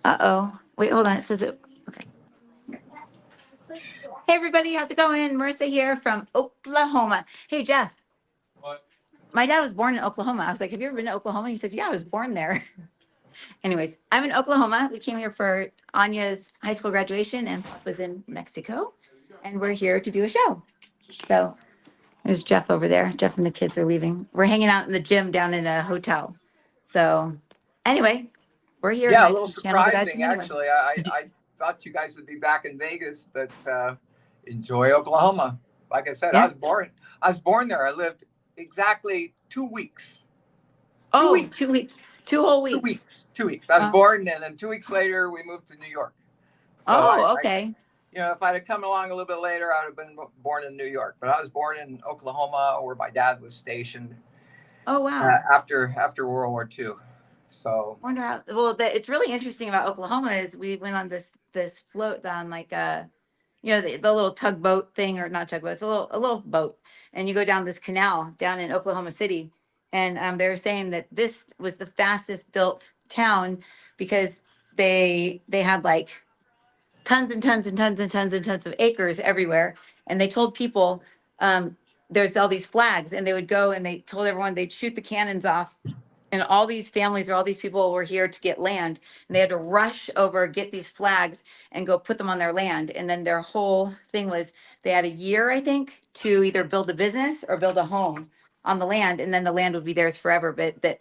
Uh-oh. Wait, hold on. It says it. Okay. Hey, everybody. How's it going? Marissa here from Oklahoma. Hey, Jeff. What? My dad was born in Oklahoma. I was like, have you ever been to Oklahoma? He said, yeah, I was born there. Anyways, I'm in Oklahoma. We came here for Anya's high school graduation and Pop was in Mexico. And we're here to do a show. So there's Jeff over there. Jeff and the kids are leaving. We're hanging out in the gym down in a hotel. So anyway, we're here and Yeah, a I little can channel the guys from surprising anywhere. actually. I thought you guys would be back in Vegas, but enjoy Oklahoma. Like I said, Yeah. I was born there. I lived exactly 2 weeks. Two Oh, weeks. 2 weeks, 2 whole Two weeks. weeks. 2 weeks. I was Oh, born, and then 2 weeks later we moved to New York. So oh, okay. if I'd have come along a little bit later, I would have been born in New York. But I was born in Oklahoma, where my dad was stationed Oh, wow. after World War II. So Wonder how, well, it's really interesting about Oklahoma is we went on this float on like the little tugboat thing or not tugboat, it's a little boat. And you go down this canal down in Oklahoma City. And they were saying that this was the fastest built town because they had like tons and tons and tons and tons and tons of acres everywhere. And they told people there's all these flags, and they would go and they told everyone they'd shoot the cannons off. And all these families or all these people were here to get land, and they had to rush over, get these flags, and go put them on their land. And then their whole thing was they had a year, I think, to either build a business or build a home on the land, and then the land would be theirs forever. But that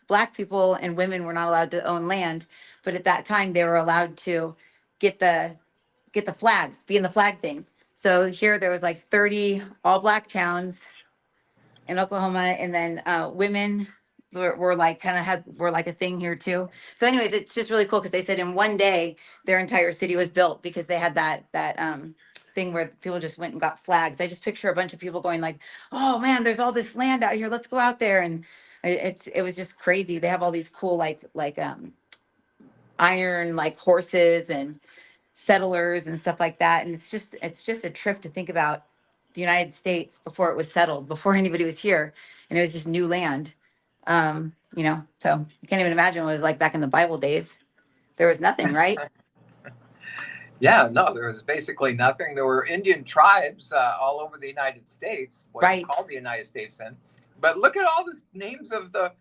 black people and women were not allowed to own land, but at that time they were allowed to get the get the flags, be in the flag thing. So here there was like 30 all black towns in Oklahoma, and then women were like kind of were like a thing here too. So, anyways, it's just really cool because they said in one day their entire city was built because they had that thing where people just went and got flags. I just picture a bunch of people going like, "Oh man, there's all this land out here. Let's go out there." And it was just crazy. They have all these cool like iron like horses and settlers and stuff like that. And it's just a trip to think about the United States before it was settled, before anybody was here, and it was just new land. So you can't even imagine what it was like back in the Bible days. There was nothing, right? yeah, no, there was basically nothing. There were Indian tribes all over the United States, wasn't Right. called the United States then. But look at all the names of the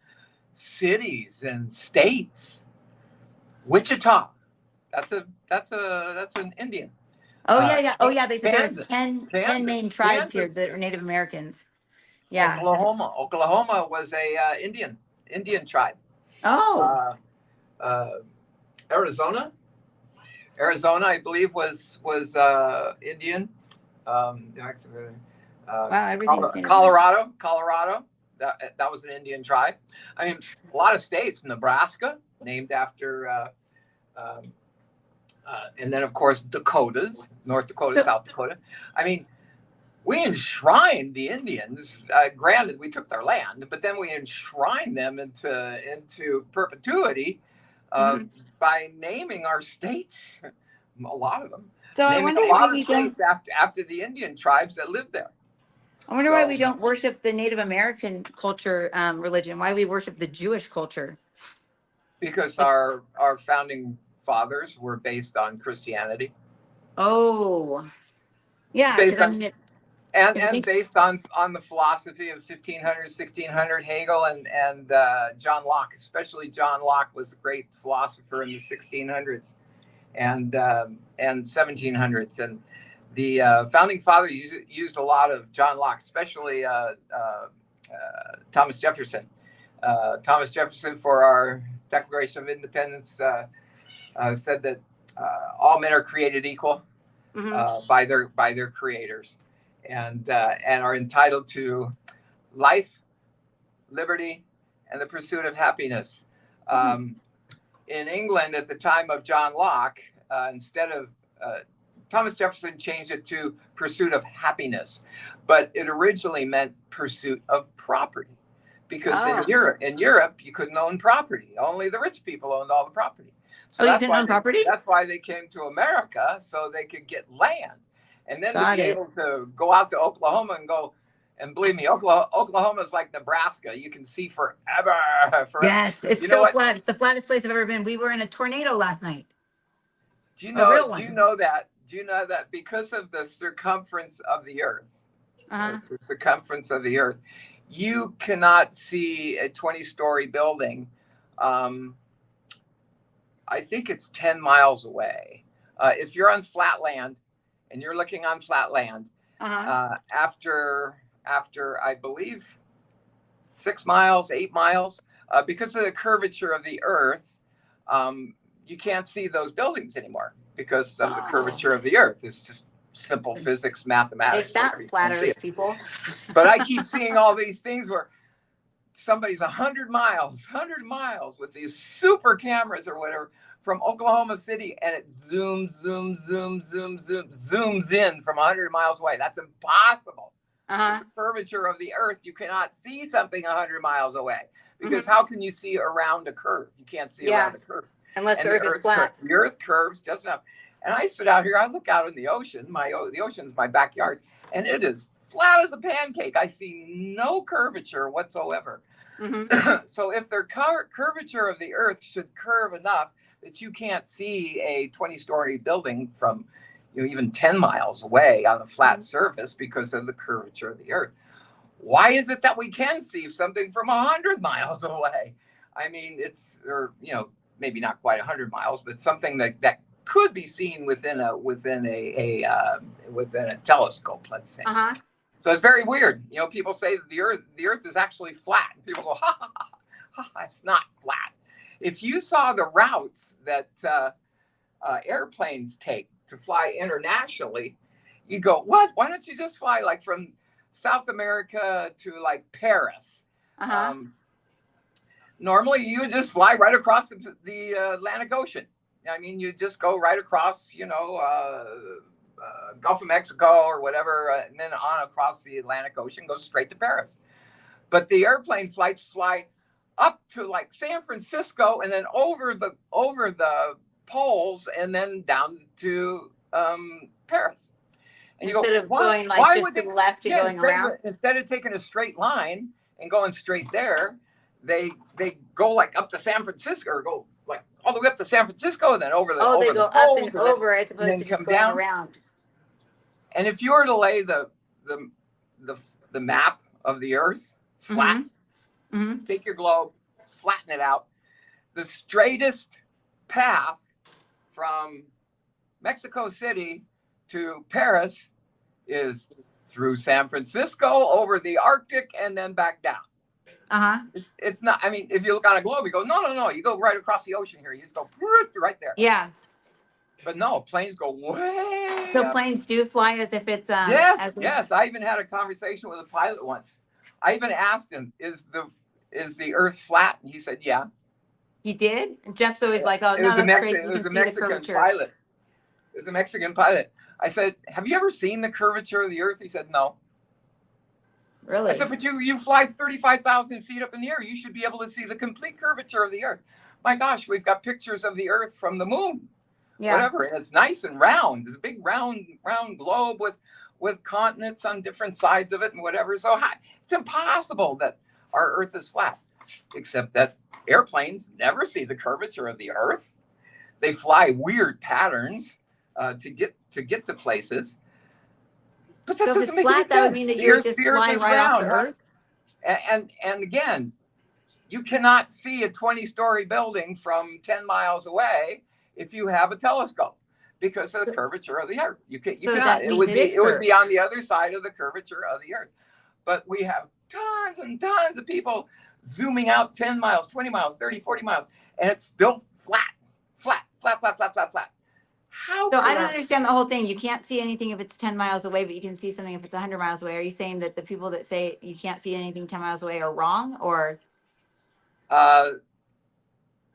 cities and states. Wichita, that's an Indian. Oh yeah, yeah. Oh yeah. They said there was Kansas, 10 main tribes here Kansas that are is Native Americans. Yeah. Oklahoma was a Indian tribe. Oh. Uh, uh, Arizona, I believe was Indian. Actually, Wow. Everything's Native American. Colorado. That was an Indian tribe. I mean, a lot of states. Nebraska, named after, and then of course Dakotas, North Dakota, So South Dakota. I mean, we enshrined the Indians. Granted, we took their land, but then we enshrined them into perpetuity uh, mhm. by naming our states. A lot of them, So I naming wonder a why lot of we don't. states after the Indian tribes that lived there. I wonder why So we don't worship the Native American culture, religion. Why we worship the Jewish culture. because Like, our founding fathers were based on Christianity, oh, yeah, because based I on mean, if you and think, based on the philosophy of 1500, 1600, Hegel and John Locke. Especially John Locke was a great philosopher in the 1600s and 1700s, and the founding fathers used a lot of John Locke, especially Thomas Jefferson. Thomas Jefferson, for our Declaration of Independence, said that all men are created equal mhm, by their creators, and are entitled to life, liberty, and the pursuit of happiness. mhm. Um, in England at the time of John Locke, instead of Thomas Jefferson changed it to pursuit of happiness, but it originally meant pursuit of property, because Oh, in Europe you couldn't own property; only the rich people owned all the property. So oh, you can own property? that's why they came to America, so they could get land, and then to Got be it. able to go out to Oklahoma and go, And believe me, Oklahoma is like Nebraska. You can see forever. Yes, it's You know so what? flat. It's the flattest place I've ever been. We were in a tornado last night, Do you a know? real Do you one. know that? Do you know that because of the circumference of the Earth, Uh-huh. the circumference of the Earth, you cannot see a 20-story building. Um, I think it's 10 miles away. If you're on flat land and you're looking on flat land, Uh-huh. after I believe 6 miles, 8 miles, because of the curvature of the Earth, you can't see those buildings anymore because of the Oh, curvature of the Earth. It's just simple physics, mathematics, take that, whatever. You flat can't see Earth it. people. But I keep seeing all these things where somebody's 100 miles with these super cameras or whatever from Oklahoma City, and it zooms in from 100 miles away. That's impossible. With Uh-huh. the curvature of the Earth, you cannot see something 100 miles away because Hmm. how can you see around a curve? You can't see Yeah, around a curve. unless the And the Earth is flat. Earth curves just enough. And I sit out here, I look out in the ocean. The ocean's my backyard, and it is flat as a pancake. I see no curvature whatsoever. Hmm. So if the curvature of the Earth should curve enough that you can't see a 20-story building from even 10 miles away on a flat surface because of the curvature of the Earth, why is it that we can see something from 100 miles away? I mean, it's, or maybe not quite 100 miles, but something that could be seen within a telescope, let's say. Uh-huh. So it's very weird. People say that the Earth is actually flat. And people go, ha, ha, ha, ha, it's not flat. If you saw the routes that airplanes take to fly internationally, you go, what? Why don't you just fly like from South America to like Paris? Uh-huh. Normally, you just fly right across the Atlantic Ocean. I mean, you just go right across, Gulf of Mexico or whatever, and then on across the Atlantic Ocean, goes straight to Paris. But the airplane flights fly up to like San Francisco and then over the poles and then down to Paris. And you go, Instead of why? going like Why just would to they? the left and Yeah, going around. instead of taking a straight line and going straight there, they go like up to San Francisco or go like all the way up to San Francisco and then over Oh, they the go up and poles over as and opposed then to just come going down. around. And if you were to lay the map of the Earth flat, Mm-hmm. take your globe, flatten it out, the straightest path from Mexico City to Paris is through San Francisco, over the Arctic, and then back down. Uh-huh. It's not, I mean, if you look on a globe, you go, no, you go right across the ocean here. You just go right there. Yeah. But no, planes go way So up. planes do fly as if it's Yes. I even had a conversation with a pilot once. I even asked him, is the Earth flat? And he said, yeah. He did? And Jeff's always like, oh It no, was a that's crazy. It You was can a see the Mexican curvature. pilot. It was a Mexican pilot. I said, have you ever seen the curvature of the Earth? He said, no. Really? I said, but you fly 35,000 feet up in the air. You should be able to see the complete curvature of the Earth. My gosh, we've got pictures of the Earth from the moon. Yeah. Whatever. And it's nice and round. It's a big round globe with continents on different sides of it and whatever. So it's impossible that our Earth is flat, except that airplanes never see the curvature of the Earth. They fly weird patterns to get to places. But that So if doesn't it's make any flat, that would sense. mean that The you would Earth, just fly is right off the round, huh? Earth? And again, you cannot see a 20-story building from 10 miles away if you have a telescope because of the curvature of the Earth. You So cannot. that means It would be on the other side of the curvature of the Earth. But we have tons and tons of people zooming out 10 miles, 20 miles, 30, 40 miles, and it's still flat. How? So I don't understand the whole thing. You can't see anything if it's 10 miles away, but you can see something if it's 100 miles away. Are you saying that the people that say you can't see anything 10 miles away are wrong, or?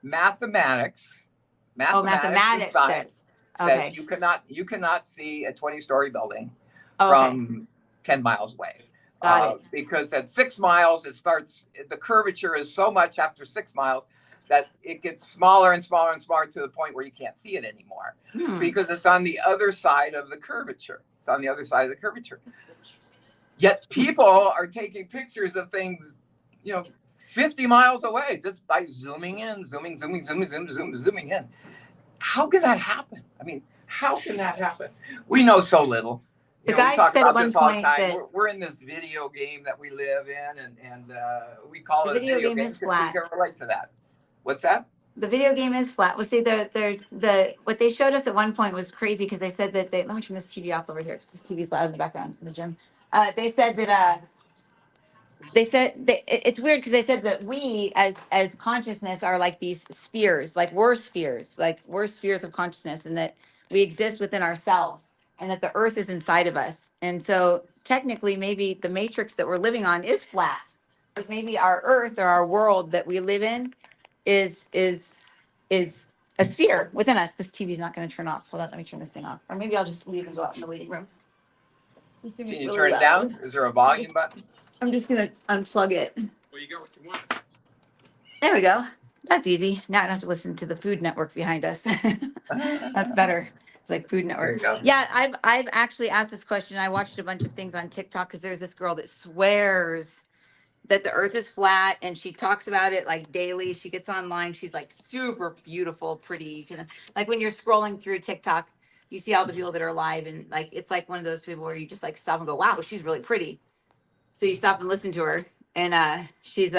Mathematics Mathematics science says. Okay. you cannot see a 20-story building Okay. from 10 miles away. Got it. Because at 6 miles, the curvature is so much after 6 miles that it gets smaller and smaller and smaller to the point where you can't see it anymore because it's on the other side of the curvature. It's on the other side of the curvature. Yet people are taking pictures of things, you know, 50 miles away just by zooming in, zooming in. How can that happen? I mean, how can that happen? We know so little. The We guy talk said at about one this all the point time. that We're in this video game that we live in, and we call the it a video video game game is because we flat. can relate to that. What's that? The video game is flat. Well, see, the what they showed us at one point was crazy because they said that let me turn this TV off over here because this TV's loud in the background. It's in the gym. They said that it's weird because they said that we as consciousness are like these spheres, like we're spheres of consciousness, and that we exist within ourselves, and that the earth is inside of us. And so technically maybe the matrix that we're living on is flat, like maybe our earth or our world that we live in is a sphere within us. This TV's not going to turn off. Hold on, let me turn this thing off, or maybe I'll just leave and go out in the waiting room. This thing Can is you really turn it loud. down? Is there a volume button? I'm just gonna unplug it. Well, you got what you want. There we go. That's easy. Now I don't have to listen to the Food Network behind us. That's better. It's like Food There Network. you go. Yeah, I've actually asked this question. I watched a bunch of things on TikTok because there's this girl that swears that the earth is flat and she talks about it like daily. She gets online. She's like super beautiful, pretty. You can, like when you're scrolling through TikTok, you see all the people that are alive, and like it's like one of those people where you just like stop and go, wow, she's really pretty. So you stop and listen to her. And she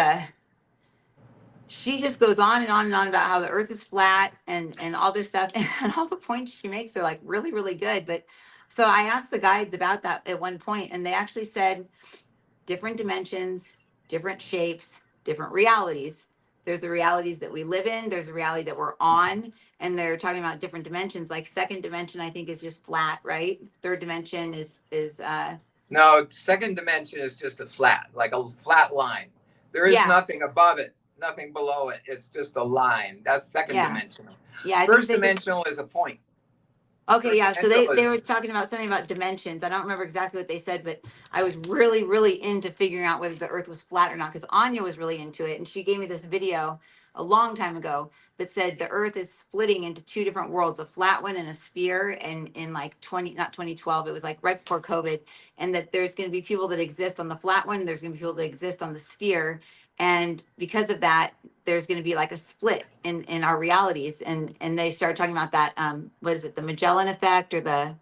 just goes on and on and on about how the earth is flat and all this stuff. And all the points she makes are like really, really good. But so I asked the guides about that at one point, and they actually said different dimensions, different shapes, different realities. There's the realities that we live in, there's a reality that we're on, and they're talking about different dimensions. Like second dimension, I think, is just flat, right? Third dimension is No, second dimension is just a flat, like a flat line. There is yeah, nothing above it, nothing below it. It's just a line. That's second yeah, dimensional. yeah. I think First they said dimensional is a point. okay, First yeah. So dimensional they is were talking about something about dimensions. I don't remember exactly what they said, but I was really, really into figuring out whether the earth was flat or not because Anya was really into it. And she gave me this video a long time ago that said the earth is splitting into two different worlds, a flat one and a sphere. And in like 2012, it was like right before COVID. And that there's going to be people that exist on the flat one, there's going to be people that exist on the sphere. And because of that, there's going to be like a split in our realities, and they started talking about that what is it, the Magellan effect or the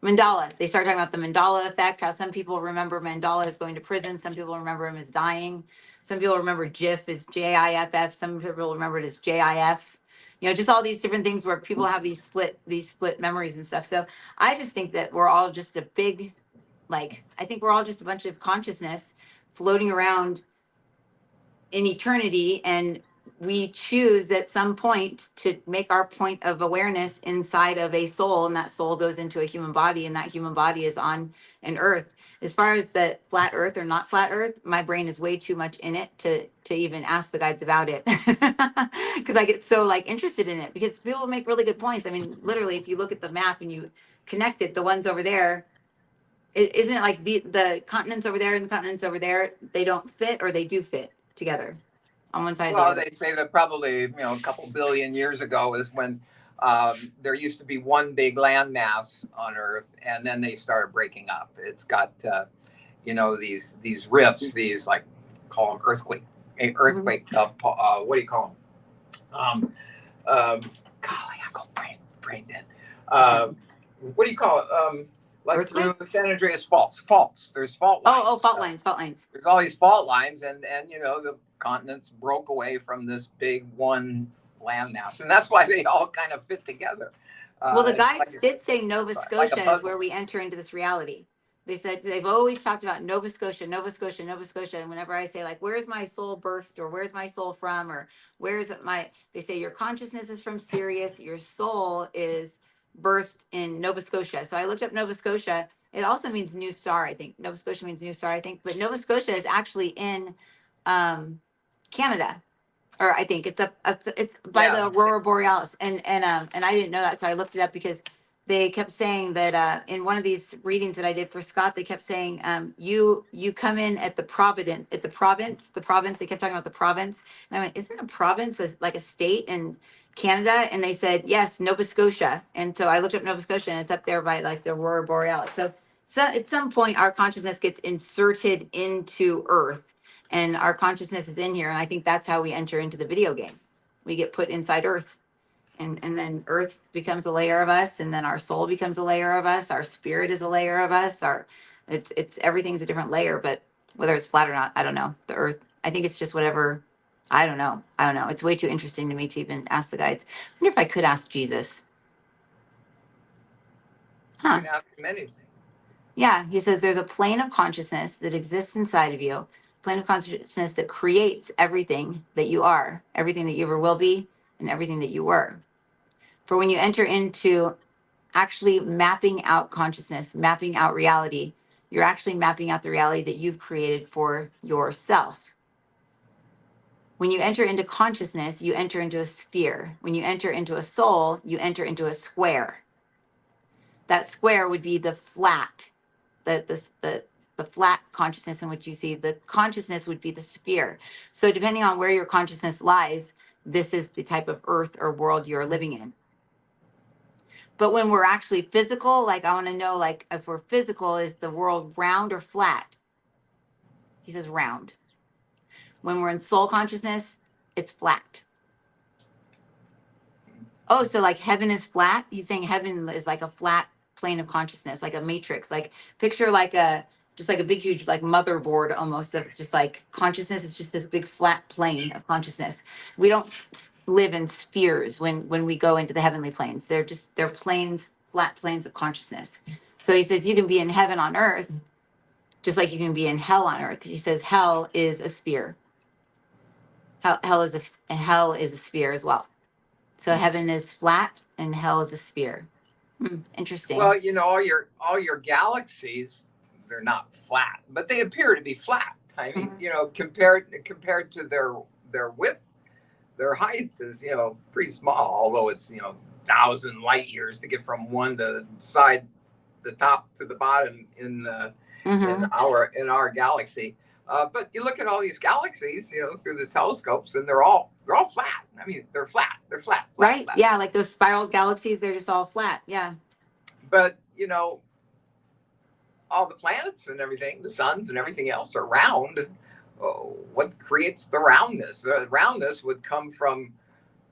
Mandela. They started talking about the Mandela effect, how some people remember Mandela as going to prison, some people remember him as dying, some people remember JIF as JIFF, some people remember it as JIF, just all these different things where people have these split memories and stuff. So I just think that we're all just a big, like, I think we're all just a bunch of consciousness floating around in eternity, and we choose at some point to make our point of awareness inside of a soul, and that soul goes into a human body, and that human body is on an earth. As far as the flat earth or not flat earth, my brain is way too much in it to even ask the guides about it because I get so like interested in it, because people make really good points. I mean, literally, if you look at the map and you connect it, the ones over there, isn't it like the continents over there and the continents over there, they don't fit, or they do fit together on one side of the Well, other? they say that probably a couple billion years ago is when there used to be one big landmass on Earth, and then they started breaking up. It's got these rifts, these like call them earthquake. What do you call them? Golly, I go brain dead. What do you call it? Like Earthquake? through San Andreas faults. There's fault lines. Fault lines. There's all these fault lines, and the continents broke away from this big one landmass, and that's why they all kind of fit together. Well, the guides like did say Nova like a Scotia is puzzle. where we enter into this reality. They said they've always talked about Nova Scotia, Nova Scotia, Nova Scotia. And whenever I say, like, where's my soul birthed, or where's my soul from, or where's they say your consciousness is from Sirius, your soul is birthed in Nova Scotia. So I looked up Nova Scotia. It also means new star, I think. Nova Scotia means new star, I think. But Nova Scotia is actually in Canada, or I think it's by Yeah. the Aurora Borealis, and I didn't know that, so I looked it up because they kept saying that in one of these readings that I did for Scott, they kept saying you come in at the province. They kept talking about the province, and I went, isn't a province like a state in Canada? And they said yes, Nova Scotia. And so I looked up Nova Scotia, and it's up there by like the Aurora Borealis. So so at some point our consciousness gets inserted into Earth, and our consciousness is in here, and I think that's how we enter into the video game. We get put inside Earth, and then Earth becomes a layer of us, and then our soul becomes a layer of us, our spirit is a layer of us, our it's everything's a different layer. But whether it's flat or not, I don't know. The Earth, I think it's just whatever. I don't know. It's way too interesting to me to even ask the guides. I wonder if I could ask Jesus. You Huh. can ask him anything. Yeah, he says there's a plane of consciousness that exists inside of you, plane of consciousness that creates everything that you are, everything that you ever will be, and everything that you were. For when you enter into actually mapping out consciousness, mapping out reality, you're actually mapping out the reality that you've created for yourself. When you enter into consciousness, you enter into a sphere. When you enter into a soul, you enter into a square. That square would be the flat, the flat consciousness in which you see. The consciousness would be the sphere. So depending on where your consciousness lies, this is the type of earth or world you're living in. But when we're actually physical, like I want to know, like if we're physical, is the world round or flat? He says round. When we're in soul consciousness, it's flat. Oh, so like heaven is flat? He's saying heaven is like a flat plane of consciousness, like a matrix. Like picture like a just like a big huge like motherboard almost of just like consciousness. It's just this big flat plane of consciousness. We don't live in spheres when we go into the heavenly planes. They're planes, flat planes of consciousness. So he says you can be in heaven on earth just like you can be in hell on earth. He says hell is a sphere. Hell is a sphere as well. So heaven is flat and hell is a sphere. Interesting. Well, you know, all your galaxies, they're not flat, but they appear to be flat. I mean, you know, compared to their width, their height is, you know, pretty small, although it's, you know, 1,000 light years to get from one to side, the top to the bottom in our galaxy. But you look at all these galaxies, you know, through the telescopes, and they're all flat. I mean, they're flat. They're flat. Right? Flat. Yeah, like those spiral galaxies, they're just all flat. Yeah. But you know, all the planets and everything, the suns and everything else are round. Oh, what creates the roundness? The roundness would come from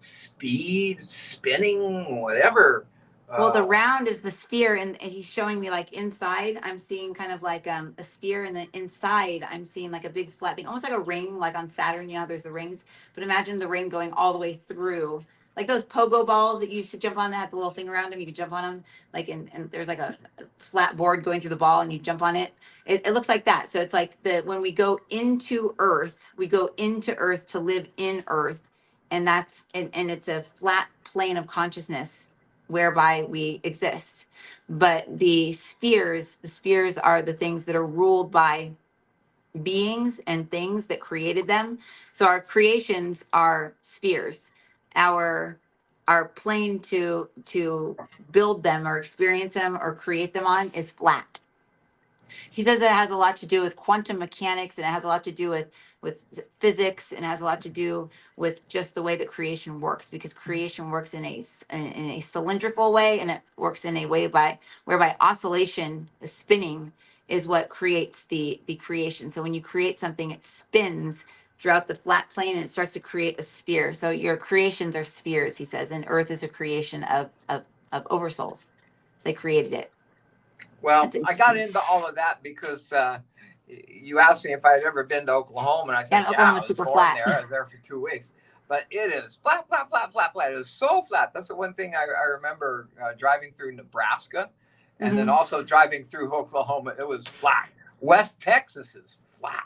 speed, spinning, whatever. Well, the round is the sphere, and he's showing me like inside. I'm seeing kind of like a sphere, and then inside I'm seeing like a big flat thing, almost like a ring, like on Saturn. You know, there's the rings, but imagine the ring going all the way through, like those pogo balls that you used to jump on that had the little thing around them. You could jump on them, like and there's like a flat board going through the ball, and you jump on it. It looks like that. So it's like when we go into Earth, we go into Earth to live in Earth, and and it's a flat plane of consciousness whereby we exist. But the spheres are the things that are ruled by beings and things that created them. So our creations are spheres. Our plane to build them or experience them or create them on is flat. He says it has a lot to do with quantum mechanics, and it has a lot to do with physics, and it has a lot to do with just the way that creation works, because creation works in a cylindrical way, and it works in a way whereby oscillation, the spinning, is what creates the creation. So when you create something, it spins throughout the flat plane and it starts to create a sphere. So your creations are spheres, he says, and Earth is a creation of oversouls. So they created it. Well, I got into all of that because you asked me if I had ever been to Oklahoma, and I said, yeah, I was super born flat. There. I was there for 2 weeks. But it is flat, flat, flat, flat, flat. It is so flat. That's the one thing I remember driving through Nebraska, and then also driving through Oklahoma. It was flat. West Texas is flat.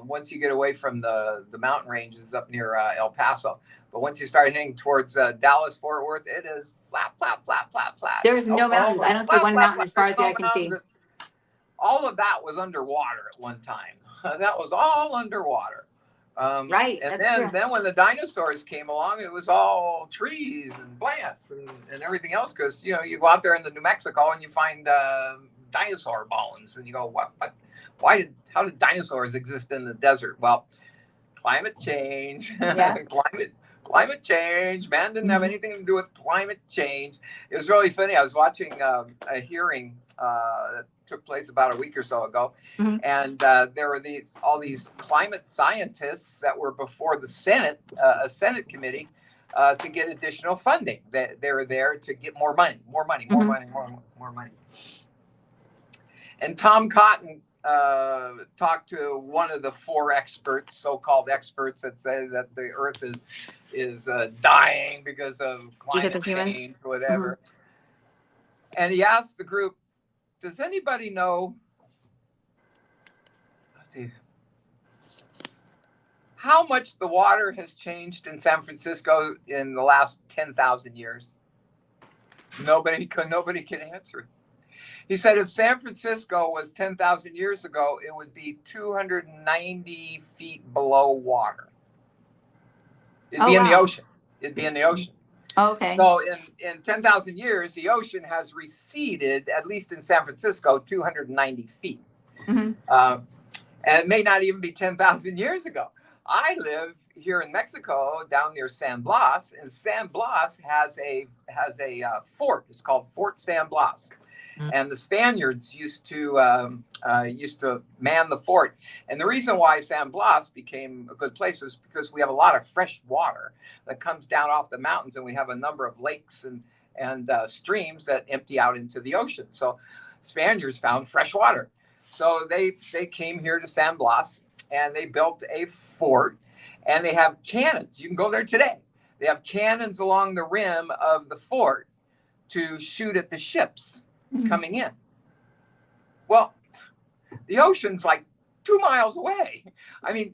Once you get away from the mountain ranges up near El Paso. But once you start heading towards Dallas, Fort Worth, it is flat, flat, flat, flat, flat. There's no mountains. I don't see one mountain as far as the eye can see. All of that was underwater at one time. That was all underwater. Right. And then when the dinosaurs came along, it was all trees and plants and everything else. Because, you know, you go out there into New Mexico and you find dinosaur bones. And you go, what? How did dinosaurs exist in the desert? Well, climate change. Yeah. Climate change. Man didn't have anything to do with climate change. It was really funny. I was watching a hearing took place about a week or so ago. Mhm. And there were all these climate scientists that were before the Senate, a Senate committee, to get additional funding. They were there to get more money. And Tom Cotton talked to one of the 4 experts, so-called experts, that say that the Earth is dying because of climate change or whatever. And he asked the group, does anybody know, let's see, how much the water has changed in San Francisco in the last 10,000 years? Nobody can answer it. He said if San Francisco was 10,000 years ago, it would be 290 feet below water. It'd be in the ocean. It'd be in the ocean. Okay. So in 10,000 years, the ocean has receded, at least in San Francisco, 290 feet. And it may not even be 10,000 years ago. I live here in Mexico, down near San Blas, and San Blas has a fort. It's called Fort San Blas. And the Spaniards used to man the fort. And the reason why San Blas became a good place is because we have a lot of fresh water that comes down off the mountains, and we have a number of lakes and streams that empty out into the ocean. So Spaniards found fresh water. So they came here to San Blas, and they built a fort, and they have cannons. You can go there today. They have cannons along the rim of the fort to shoot at the ships coming in. Well, the ocean's like 2 miles away. I mean,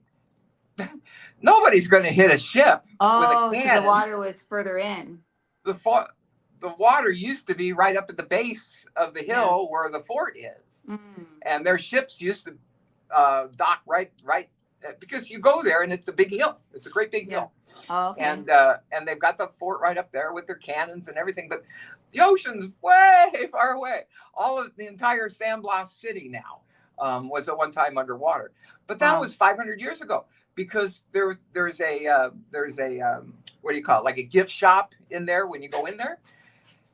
nobody's going to hit a ship with a cannon. So the water was further in. The water used to be right up at the base of the hill where the fort is. And their ships used to dock right, because you go there and it's a big hill. It's a great big hill. And they've got the fort right up there with their cannons and everything. But the ocean's way far away. The entire San Blas city now was at one time underwater. But that was 500 years ago, because there's a what do you call it? Like a gift shop in there when you go in there.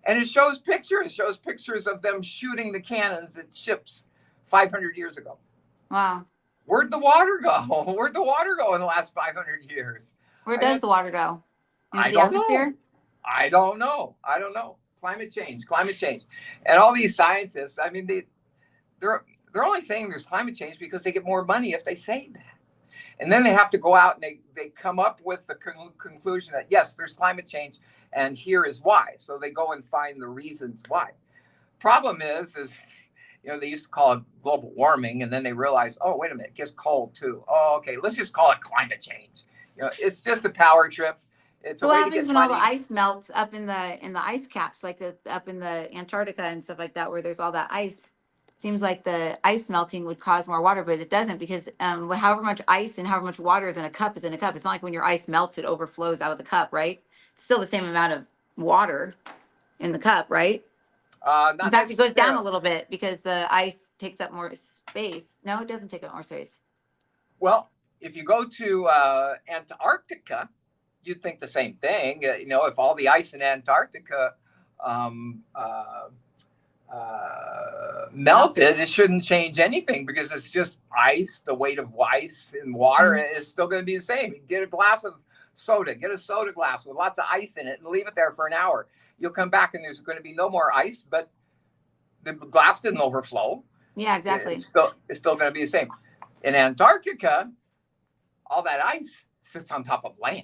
And it shows pictures. It shows pictures of them shooting the cannons at ships 500 years ago. Wow. Where'd the water go? Where'd the water go in the last 500 years? Where does the water go? Into the atmosphere? I don't know. Climate change. And all these scientists, I mean, they're only saying there's climate change because they get more money if they say that. And then they have to go out and they come up with the conclusion that, yes, there's climate change, and here is why. So they go and find the reasons why. Problem is, they used to call it global warming, and then they realized, oh, wait a minute, it gets cold too. Oh, okay, let's just call it climate change. It's just a power trip. So what happens when all the ice melts up in the ice caps, like up in the Antarctica and stuff like that, where there's all that ice? Seems like the ice melting would cause more water, but it doesn't, because however much ice and however much water is in a cup is in a cup. It's not like when your ice melts, it overflows out of the cup, right? It's still the same amount of water in the cup, right? In fact, it goes down a little bit because the ice takes up more space. No, it doesn't take up more space. Well, if you go to Antarctica, you'd think the same thing. If all the ice in Antarctica melted, it shouldn't change anything, because it's just ice. The weight of ice in water is still going to be the same. You get a glass of soda, get a soda glass with lots of ice in it, and leave it there for an hour. You'll come back and there's going to be no more ice, but the glass didn't overflow. Yeah, exactly. It's still going to be the same. In Antarctica, all that ice sits on top of land.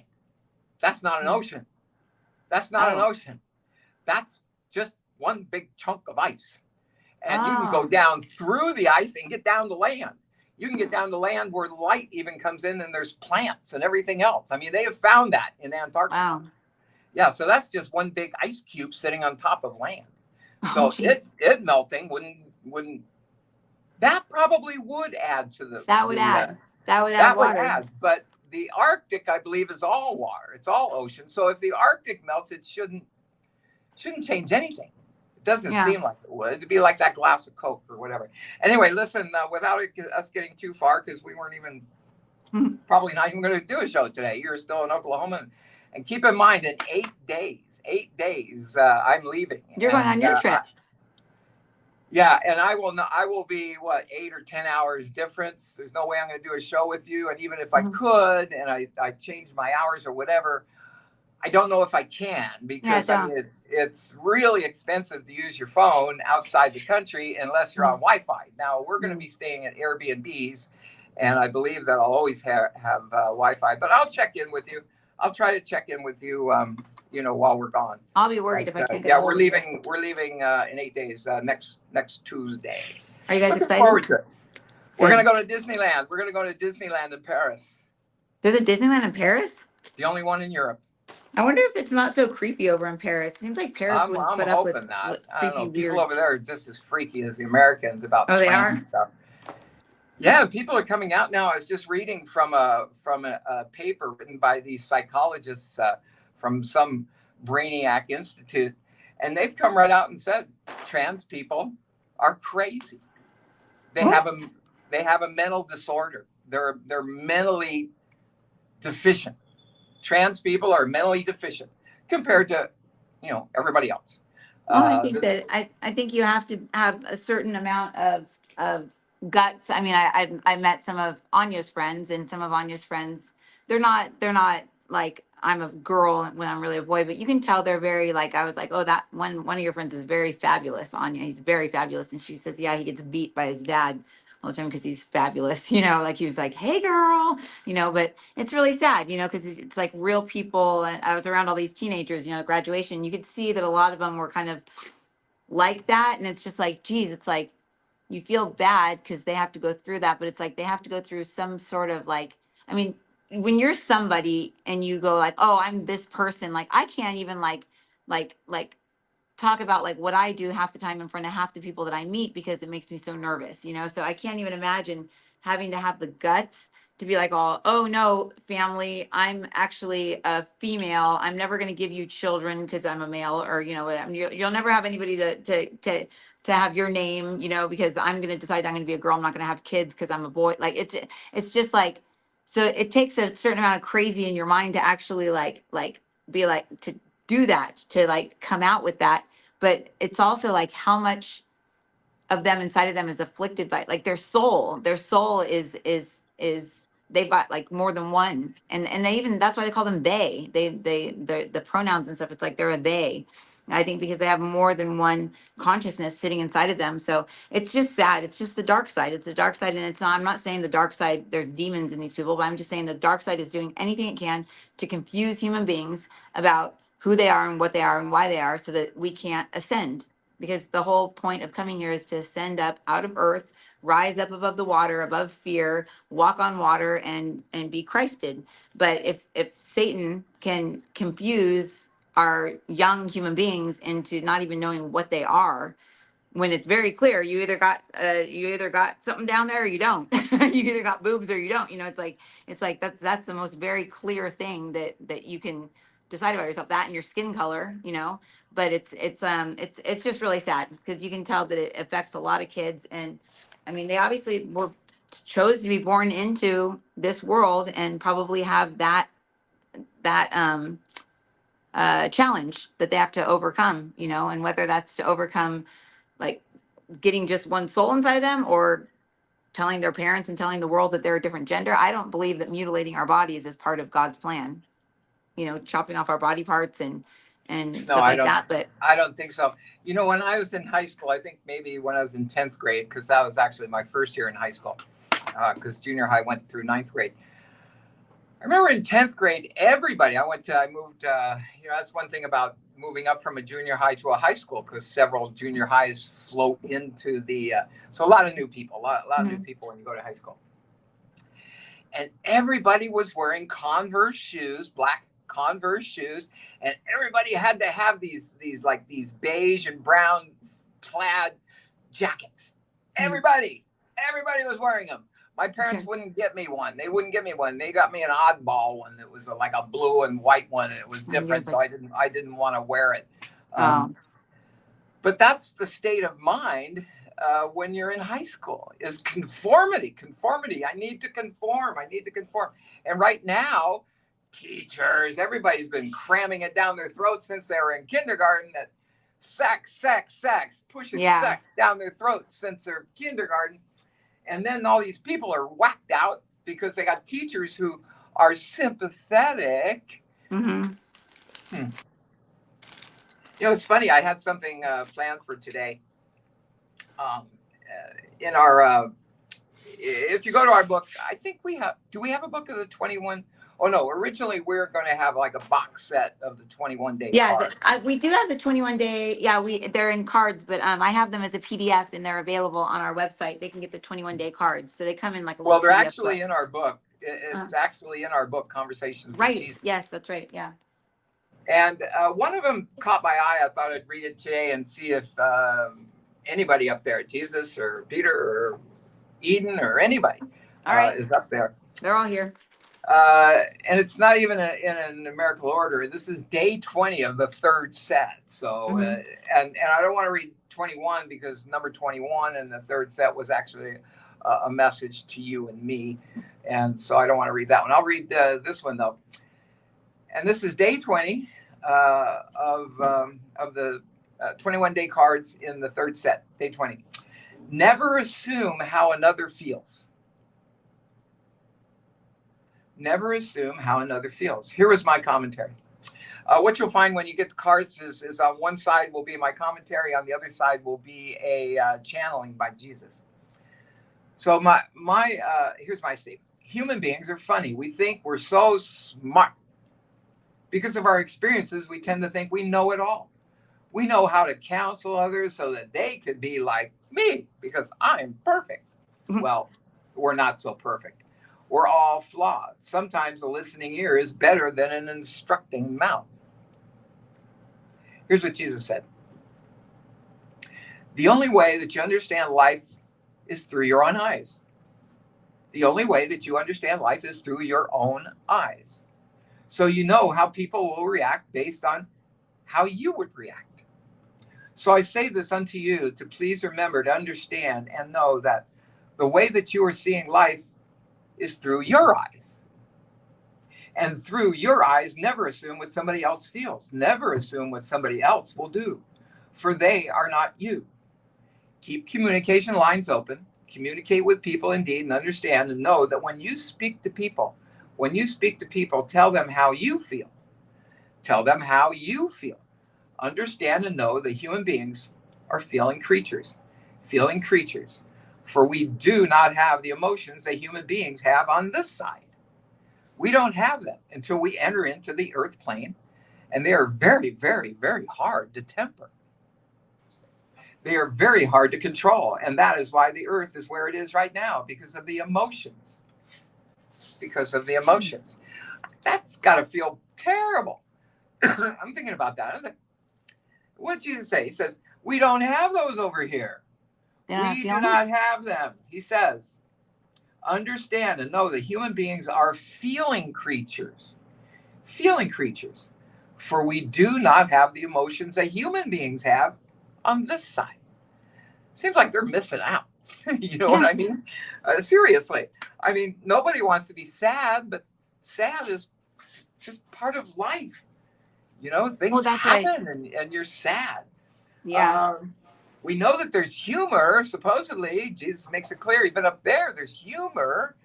That's not an ocean. That's not an ocean. That's just one big chunk of ice. And you can go down through the ice and get down to land. You can get down to land where light even comes in, and there's plants and everything else. I mean, they have found that in Antarctica. Wow. Yeah, so that's just one big ice cube sitting on top of land. So it melting wouldn't that probably would add to the that would add water. But the Arctic, I believe, is all water. It's all ocean. So if the Arctic melts, it shouldn't change anything. It doesn't seem like it would. It'd be like that glass of Coke or whatever. Anyway, listen, without us getting too far, because we weren't even probably not even going to do a show today. You're still in Oklahoma. And keep in mind, in 8 days, I'm leaving. You're going on your trip. Yeah, and I will be what, 8 or 10 hours difference. There's no way I'm going to do a show with you. And even if I Mhm. could, and I change my hours or whatever, I don't know if I can, Yeah, because I don't. mean it's really expensive to use your phone outside the country unless you're on Mhm. Wi-Fi. Now we're going to Mhm. be staying at Airbnbs, and I believe that I'll always have Wi-Fi. But I'll check in with you. I'll try to check in with you, while we're gone. I'll be worried But if I can't get a yeah, we're hold of you. leaving. We're leaving in 8 days. Next Tuesday. Are you guys Looking excited? forward to it. We're gonna Good. go to Disneyland. We're gonna go to Disneyland in Paris, There's a Disneyland in Paris? the only one in Europe. I wonder if it's not so creepy over in Paris. Seems like Paris wouldn't I'm put up hoping not. with I don't creepy, know. People weird. over there are just as freaky as the Americans about Oh, they strange are? stuff. Yeah, people are coming out now. I was just reading from a paper written by these psychologists from some Brainiac Institute, and they've come right out and said trans people are crazy. They What? have a they have a mental disorder. They're mentally deficient. Trans people are mentally deficient compared to everybody else. Well, I think This that I think you have to have a certain amount of guts. I mean, I met some of Anya's friends, and some of Anya's friends, they're not like I'm a girl when I'm really a boy, but you can tell they're very like, I was like, oh, that one of your friends is very fabulous, Anya. He's very fabulous, and she says, yeah, he gets beat by his dad all the time because he's fabulous. Like he was like, hey, girl, but it's really sad, because it's like real people. And I was around all these teenagers, at graduation. You could see that a lot of them were kind of like that. And it's just like, geez, it's like you feel bad because they have to go through that. But it's like they have to go through some sort of like, I mean, when you're somebody and you go like, oh, I'm this person, like I can't even like talk about like what I do half the time in front of half the people that I meet because it makes me so nervous, So I can't even imagine having to have the guts to be like, oh no, family, I'm actually a female. I'm never going to give you children because I'm a male, or you'll never have anybody to have your name, because I'm going to decide I'm going to be a girl. I'm not going to have kids because I'm a boy. Like it's just like, so it takes a certain amount of crazy in your mind to actually like be like to do that, to like come out with that. But it's also like how much of them inside of them is afflicted by like their soul is they've got like more than one, and they even, that's why they call them the pronouns and stuff. It's like they're a they. I think because they have more than one consciousness sitting inside of them. So it's just sad. It's just the dark side. It's the dark side. And it's not, I'm not saying the dark side, there's demons in these people, but I'm just saying the dark side is doing anything it can to confuse human beings about who they are and what they are and why they are, so that we can't ascend. Because the whole point of coming here is to ascend up out of earth, rise up above the water, above fear, walk on water, and be Christed. But if Satan can confuse our young human beings into not even knowing what they are, when it's very clear, you either got something down there or you don't. You either got boobs or you don't. It's like that's the most very clear thing that you can decide about yourself, that and your skin color. But it's just really sad because you can tell that it affects a lot of kids. And I mean, they obviously were chose to be born into this world and probably have that challenge that they have to overcome. And whether that's to overcome like getting just one soul inside of them, or telling their parents and telling the world that they're a different gender. I don't believe that mutilating our bodies is part of God's plan, chopping off our body parts and No, stuff like that. But I don't think so. When I was in high school, I think maybe when I was in 10th grade, because that was actually my first year in high school, because junior high went through ninth grade. I remember in 10th grade, everybody, I moved, that's one thing about moving up from a junior high to a high school, because several junior highs float into so a lot of new people, a lot of new people when you go to high school. And everybody was wearing Converse shoes, black Converse shoes, and everybody had to have these beige and brown plaid jackets. Everybody was wearing them. My parents wouldn't get me one. They wouldn't get me one. They got me an oddball one that was like a blue and white one. And it was different, so I didn't want to wear it. But that's the state of mind when you're in high school, is conformity. I need to conform. And right now, teachers, everybody's been cramming it down their throats since they were in kindergarten that sex, pushing Yeah. sex down their throats since they're kindergarten. And then all these people are whacked out because they got teachers who are sympathetic. Mm-hmm. You know, it's funny. I had something planned for today. In our, if you go to our book, I think we have. Do we have a book of the 21? Oh no! Originally, we are going to have like a box set of the 21-day Yeah, cards. we do have the 21-day. Yeah, they're in cards, but I have them as a PDF and they're available on our website. They can get the 21-day cards, so they come in like a little. Well, they're PDF actually book. in our book. It's actually in our book, Conversations with Right. Jesus. Yes, that's right. Yeah. And one of them caught my eye. I thought I'd read it today and see if anybody up there, Jesus or Peter or Eden or anybody, All right. is up there. They're all here. And it's not even in a numerical order. This is day 20 of the third set. So, and I don't want to read 21 because number 21 in the third set was actually a message to you and me. And so I don't want to read that one. I'll read this one though. And this is day 20 of the 21-day cards in the third set, day 20. Never assume how another feels. Never assume how another feels. Here is my commentary. What you'll find when you get the cards is on one side will be my commentary, on the other side will be a channeling by Jesus. So here's my statement. Human beings are funny. We think we're so smart. Because of our experiences, we tend to think we know it all. We know how to counsel others so that they could be like me because I'm perfect. Well, we're not so perfect. We're all flawed. Sometimes a listening ear is better than an instructing mouth. Here's what Jesus said. The only way that you understand life is through your own eyes. The only way that you understand life is through your own eyes. So you know how people will react based on how you would react. So I say this unto you to please remember to understand and know that the way that you are seeing life is through your eyes. And through your eyes, never assume what somebody else feels. Never assume what somebody else will do, for they are not you. Keep communication lines open. Communicate with people indeed and understand and know that when you speak to people, tell them how you feel. Tell them how you feel. Understand and know that human beings are feeling creatures. For we do not have the emotions that human beings have on this side. We don't have them until we enter into the earth plane, and they are very, very, very hard to temper. They are very hard to control, and that is why the earth is where it is right now, because of the emotions. That's got to feel terrible. I'm thinking about that. I'm like, what did Jesus say? He says, we don't have those over here. We do not have them. He says, understand and know that human beings are feeling creatures. For we do not have the emotions that human beings have on this side. Seems like they're missing out. You know what I mean? Seriously. I mean, nobody wants to be sad, but sad is just part of life. You know, things happen and you're sad. Yeah. We know that there's humor. Supposedly, Jesus makes it clear, even up there's humor,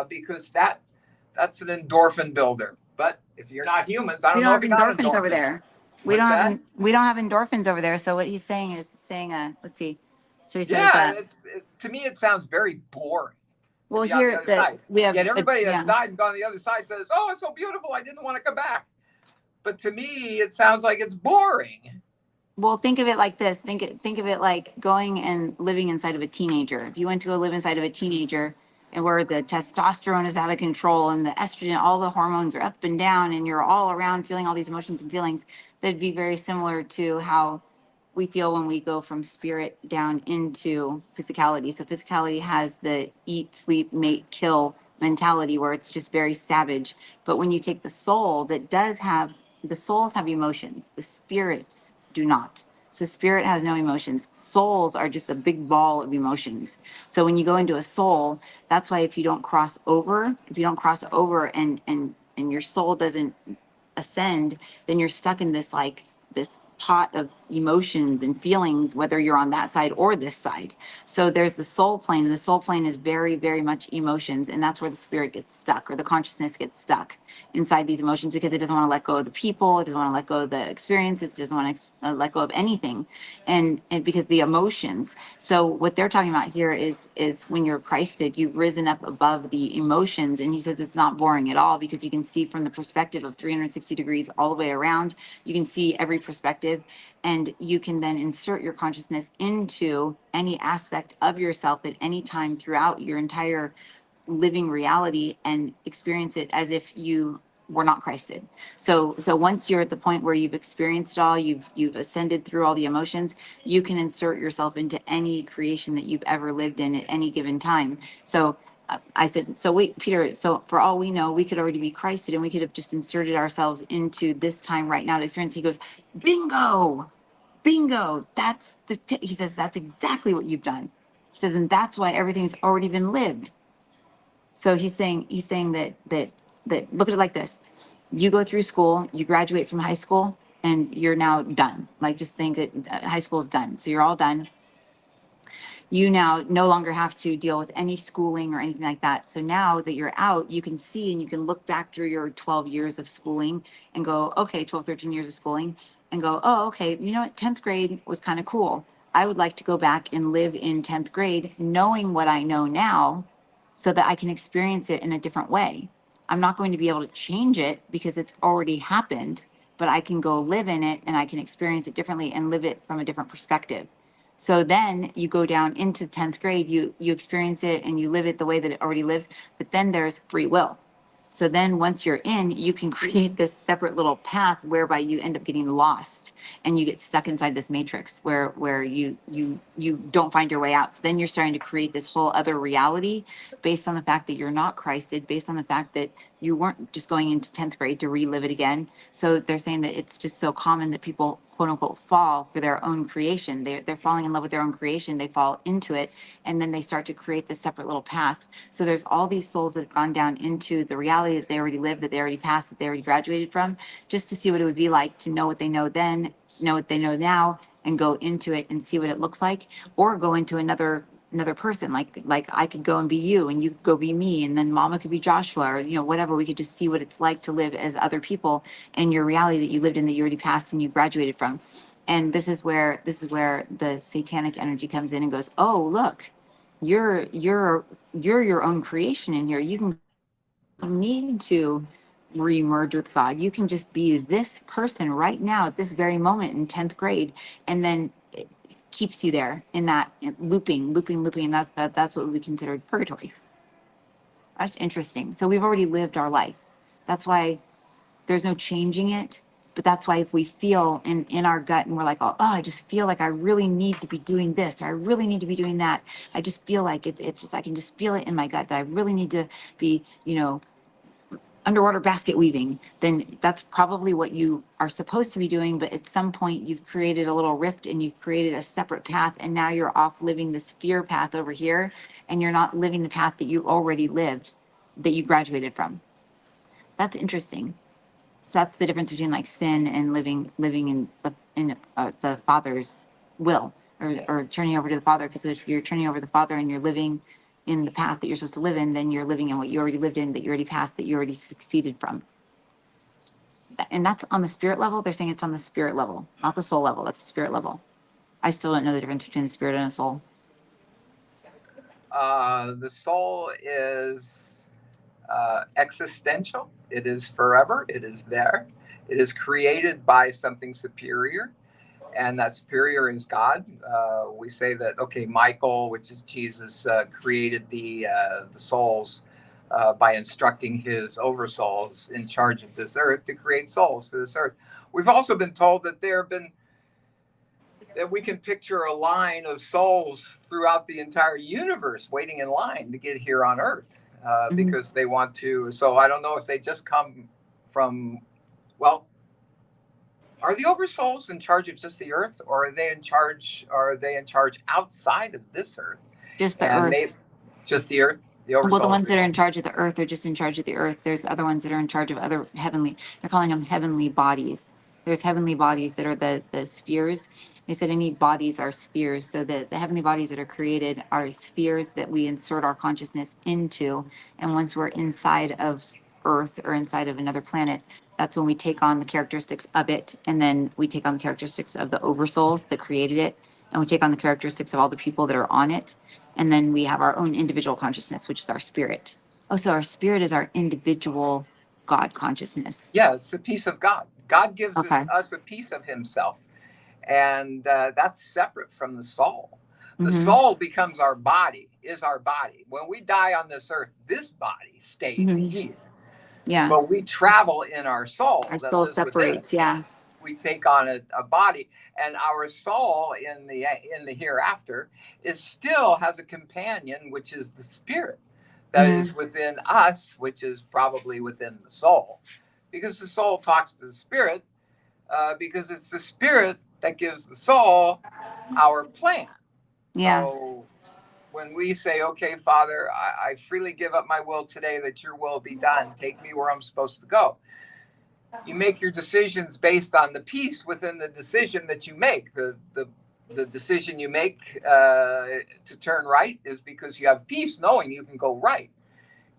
because that's an endorphin builder. But if you're not humans, I don't know if you got endorphins over there. We don't have endorphins over there. So what he's saying is let's see. So he says that. To me, it sounds very boring. Well, here we have. Yet everybody that's died and gone to the other side says, "Oh, it's so beautiful. I didn't want to come back." But to me, it sounds like it's boring. Well, think of it like this. Think of it like going and living inside of a teenager. If you went to go live inside of a teenager and where the testosterone is out of control and the estrogen, all the hormones are up and down and you're all around feeling all these emotions and feelings, that'd be very similar to how we feel when we go from spirit down into physicality. So physicality has the eat, sleep, mate, kill mentality where it's just very savage. But when you take the soul the souls have emotions, the spirits do not. So spirit has no emotions. Souls are just a big ball of emotions. So when you go into a soul, that's why if you don't cross over and your soul doesn't ascend, then you're stuck in this pot of emotions and feelings, whether you're on that side or this side. So there's the soul plane, and the soul plane is very, very much emotions, and that's where the spirit gets stuck, or the consciousness gets stuck inside these emotions, because it doesn't want to let go of the people, it doesn't want to let go of the experiences, it doesn't want to let go of anything, and because the emotions. So what they're talking about here is when you're Christed, you've risen up above the emotions, and he says it's not boring at all, because you can see from the perspective of 360 degrees all the way around. You can see every perspective, and you can then insert your consciousness into any aspect of yourself at any time throughout your entire living reality and experience it as if you were not Christed. So once you're at the point where you've experienced it all, you've ascended through all the emotions, you can insert yourself into any creation that you've ever lived in at any given time. So I said, so wait, Peter, so for all we know, we could already be Christed, and we could have just inserted ourselves into this time right now to experience. He goes, bingo, bingo. He says, that's exactly what you've done. He says, and that's why everything's already been lived. So he's saying that look at it like this. You go through school, you graduate from high school, and you're now done. Like, just think that high school is done. So you're all done. You now no longer have to deal with any schooling or anything like that. So now that you're out, you can see and you can look back through your 12 years of schooling and go, okay, 12, 13 years of schooling, and go, oh, okay, you know what? 10th grade was kind of cool. I would like to go back and live in 10th grade, knowing what I know now, so that I can experience it in a different way. I'm not going to be able to change it because it's already happened, but I can go live in it and I can experience it differently and live it from a different perspective. So then you go down into 10th grade, you experience it and you live it the way that it already lives, but then there's free will. So then once you're in, you can create this separate little path whereby you end up getting lost and you get stuck inside this matrix where you don't find your way out. So then you're starting to create this whole other reality based on the fact that you're not Christed, based on the fact that you weren't just going into 10th grade to relive it again. So they're saying that it's just so common that people quote unquote fall for their own creation. They're falling in love with their own creation. They fall into it, and then they start to create this separate little path. So there's all these souls that have gone down into the reality that they already lived, that they already passed, that they already graduated from, just to see what it would be like to know what they know then, know what they know now, and go into it and see what it looks like, or go into another person. Like I could go and be you, and you could go be me, and then Mama could be Joshua, or whatever. We could just see what it's like to live as other people in your reality that you lived in, that you already passed and you graduated from. And this is where the satanic energy comes in and goes, oh, look, you're your own creation in here. You can need to re-merge with God. You can just be this person right now at this very moment in 10th grade, and then it keeps you there in that looping, and that's what we consider purgatory. That's interesting. So we've already lived our life. That's why there's no changing it. But that's why if we feel in our gut and we're like, oh, I just feel like I really need to be doing this, or I really need to be doing that. I just feel like it's just, I can just feel it in my gut that I really need to be, underwater basket weaving, then that's probably what you are supposed to be doing. But at some point you've created a little rift and you've created a separate path, and now you're off living this fear path over here, and you're not living the path that you already lived, that you graduated from. That's interesting. So that's the difference between like sin and living in the Father's will, or turning over to the Father. Because if you're turning over to the Father and you're living in the path that you're supposed to live in, then you're living in what you already lived in, that you already passed, that you already succeeded from. And that's on the spirit level. They're saying it's on the spirit level, not the soul level. That's the spirit level. I still don't know the difference between the spirit and a soul. The soul is existential. It is forever. It is there. It is created by something superior, and that superior is God. We say that, okay, Michael, which is Jesus, created the souls by instructing his oversouls in charge of this earth to create souls for this earth. We've also been told that that we can picture a line of souls throughout the entire universe waiting in line to get here on earth, because they want to. So I don't know if they just come from, well, are the oversouls in charge of just the earth, or are they in charge outside of this earth? Just the earth. Just the earth. Well, the ones that are in charge of the earth are just in charge of the earth. There's other ones that are in charge of other heavenly, they're calling them heavenly bodies. There's heavenly bodies that are the spheres. He said any bodies are spheres. So the heavenly bodies that are created are spheres that we insert our consciousness into. And once we're inside of Earth or inside of another planet, that's when we take on the characteristics of it. And then we take on the characteristics of the oversouls that created it. And we take on the characteristics of all the people that are on it. And then we have our own individual consciousness, which is our spirit. Oh, so our spirit is our individual God consciousness. Yeah, it's the peace of God. God gives Okay. us a piece of himself. And that's separate from the soul. The Mm-hmm. soul becomes our body, is our body. When we die on this earth, this body stays Mm-hmm. here. Yeah. But we travel in our soul Our that soul lives within separates. us. Yeah. We take on a body, and our soul in the hereafter is still has a companion, which is the spirit that Mm-hmm. is within us, which is probably within the soul, because the soul talks to the spirit, because it's the spirit that gives the soul our plan. Yeah. So when we say, okay, Father, I freely give up my will today that your will be done, take me where I'm supposed to go. You make your decisions based on the peace within the decision that you make. The decision you make to turn right is because you have peace knowing you can go right.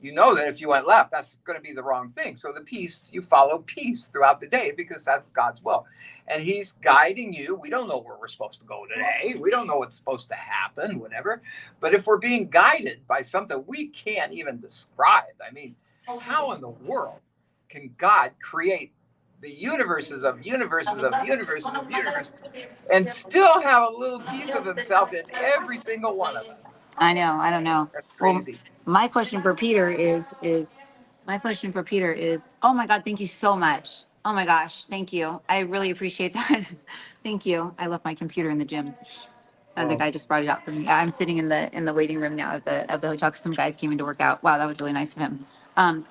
You know that if you went left, that's going to be the wrong thing. So the peace, you follow peace throughout the day because that's God's will. And he's guiding you. We don't know where we're supposed to go today. We don't know what's supposed to happen, whatever. But if we're being guided by something we can't even describe, I mean, how in the world can God create the universes of universes of universes of universes and still have a little piece of himself in every single one of us? I know. I don't know. That's Well, crazy. my question for Peter is my question for Peter is, oh my God, thank you so much. Oh my gosh, thank you. I really appreciate that. Thank you. I left my computer in the gym. The Well, guy just brought it out for me. I'm sitting in the waiting room now of the hotel because some guys came in to work out. Wow, that was really nice of him.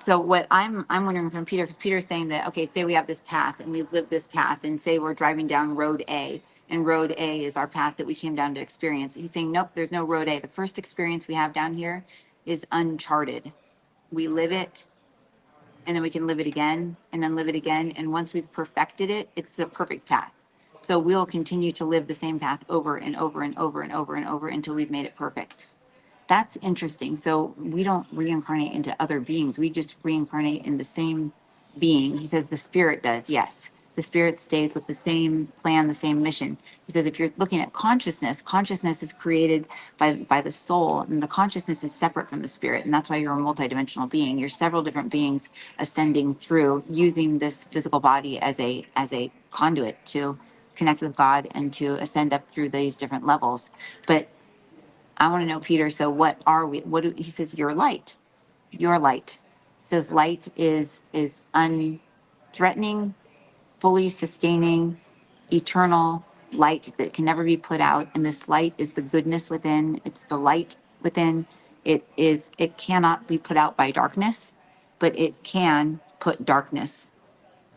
So what I'm wondering from Peter, because Peter's saying that, okay, say we have this path and we live this path, and say we're driving down road A, and road A is our path that we came down to experience. He's saying, nope, there's no road A. The first experience we have down here is uncharted. We live it, and then we can live it again, and then live it again. And once we've perfected it, it's the perfect path. So we'll continue to live the same path over and over and over and over and over until we've made it perfect. That's interesting. So we don't reincarnate into other beings. We just reincarnate in the same being. He says the spirit does. Yes. The spirit stays with the same plan, the same mission. He says if you're looking at consciousness, consciousness is created by the soul, and the consciousness is separate from the spirit. And that's why you're a multidimensional being. You're several different beings ascending through, using this physical body as a conduit to connect with God and to ascend up through these different levels. But I want to know, Peter, so what are we? What do, he says, you're light. You're light. He says light is unthreatening, fully sustaining, eternal light that can never be put out. And this light is the goodness within. It's the light within. It cannot be put out by darkness, but it can put darkness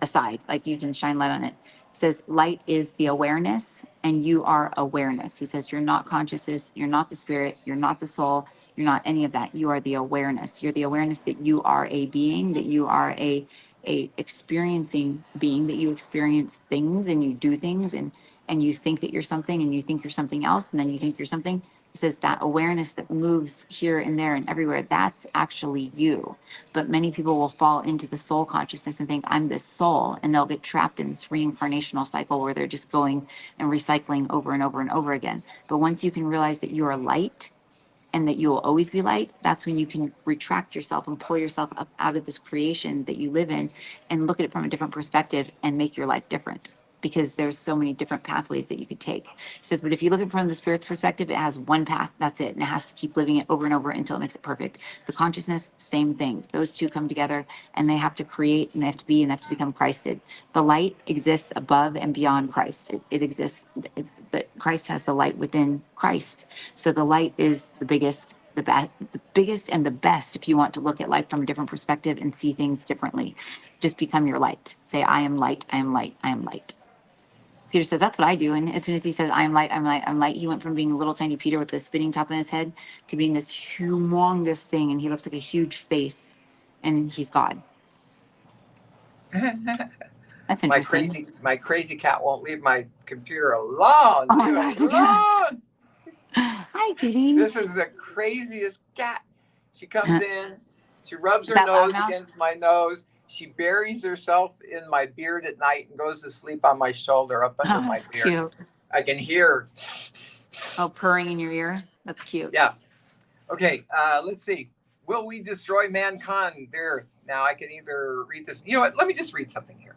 aside, like you can shine light on it. He says light is the awareness and you are awareness. He says you're not consciousness, you're not the spirit, you're not the soul, you're not any of that. You are the awareness. You're the awareness that you are a being, that you are a experiencing being, that you experience things and you do things, and you think that you're something and you think you're something else and then you think you're something. He says that awareness that moves here and there and everywhere, that's actually you. But many people will fall into the soul consciousness and think I'm this soul, and they'll get trapped in this reincarnational cycle where they're just going and recycling over and over and over again. But once you can realize that you are light and that you will always be light, that's when you can retract yourself and pull yourself up out of this creation that you live in and look at it from a different perspective and make your life different, because there's so many different pathways that you could take. She says, but if you look at it from the spirit's perspective, it has one path, that's it, and it has to keep living it over and over until it makes it perfect. The consciousness, same thing. Those two come together and they have to create and they have to be and they have to become Christed. The light exists above and beyond Christ. It exists, but Christ has the light within Christ. So the light is the biggest, the biggest and the best if you want to look at life from a different perspective and see things differently. Just become your light. Say, I am light, I am light, I am light. Peter says, that's what I do. And as soon as he says, I am light, I'm light, I'm light, he went from being a little tiny Peter with the spinning top on his head to being this humongous thing. And he looks like a huge face and he's God. That's My interesting. crazy cat won't leave my computer alone. Oh my Leave gosh, it look at alone. that. Hi, kitty. This is the craziest cat. She comes in, she rubs Is her that nose Loudmouth? against my nose. She buries herself in my beard at night and goes to sleep on my shoulder up under Oh, my that's beard. cute. I can hear her. Oh, purring in your ear. That's cute. Yeah. Okay. Let's see. Will we destroy mankind, the earth? Now I can either read this. You know what? Let me just read something here.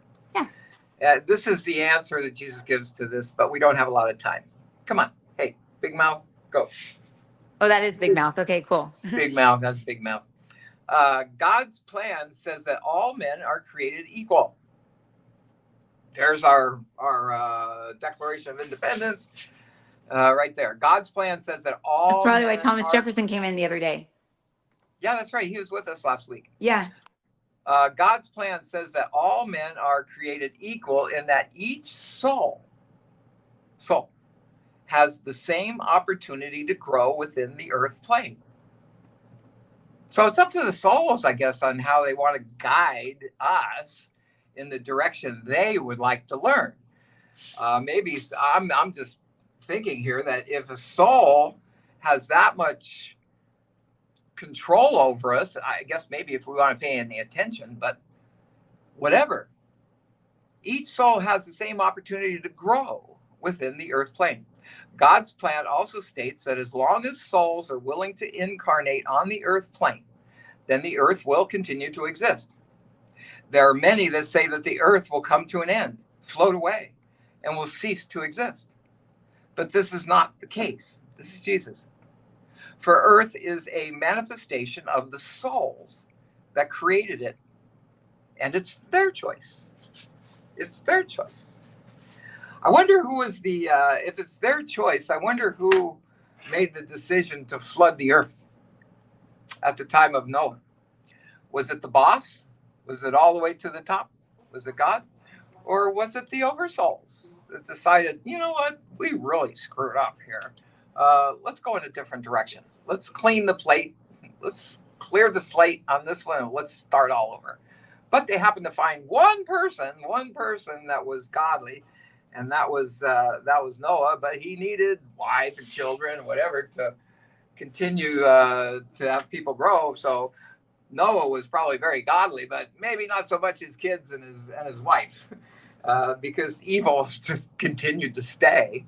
Yeah. This is the answer that Jesus gives to this, but we don't have a lot of time. Come on. Hey, big mouth, go. Oh, that is Big Mouth. Okay, cool. Big mouth. That's big mouth. God's plan says that all men are created equal. There's our Declaration of Independence right there. God's plan says that That's all probably why men Thomas are. Jefferson came in the other day. Yeah, that's right. He was with us last week. Yeah. God's plan says that all men are created equal in that each soul has the same opportunity to grow within the earth plane. So it's up to the souls, I guess, on how they want to guide us in the direction they would like to learn. Maybe I'm just thinking here that if a soul has that much control over us, I guess maybe if we want to pay any attention, but whatever, each soul has the same opportunity to grow within the earth plane. God's plan also states that as long as souls are willing to incarnate on the earth plane, then the earth will continue to exist. There are many that say that the earth will come to an end, float away, and will cease to exist. But this is not the case. This is Jesus. For earth is a manifestation of the souls that created it, and it's their choice. It's their choice. I wonder who was if it's their choice, I wonder who made the decision to flood the earth at the time of Noah. Was it the boss? Was it all the way to the top? Was it God? Or was it the oversouls that decided, you know what, we really screwed up here. Let's go in a different direction. Let's clean the plate. Let's clear the slate on this one and let's start all over. But they happened to find one person that was godly, and that was Noah. But he needed wife and children, whatever, to continue to have people grow. So Noah was probably very godly, but maybe not so much his kids and his wife, because evil just continued to stay,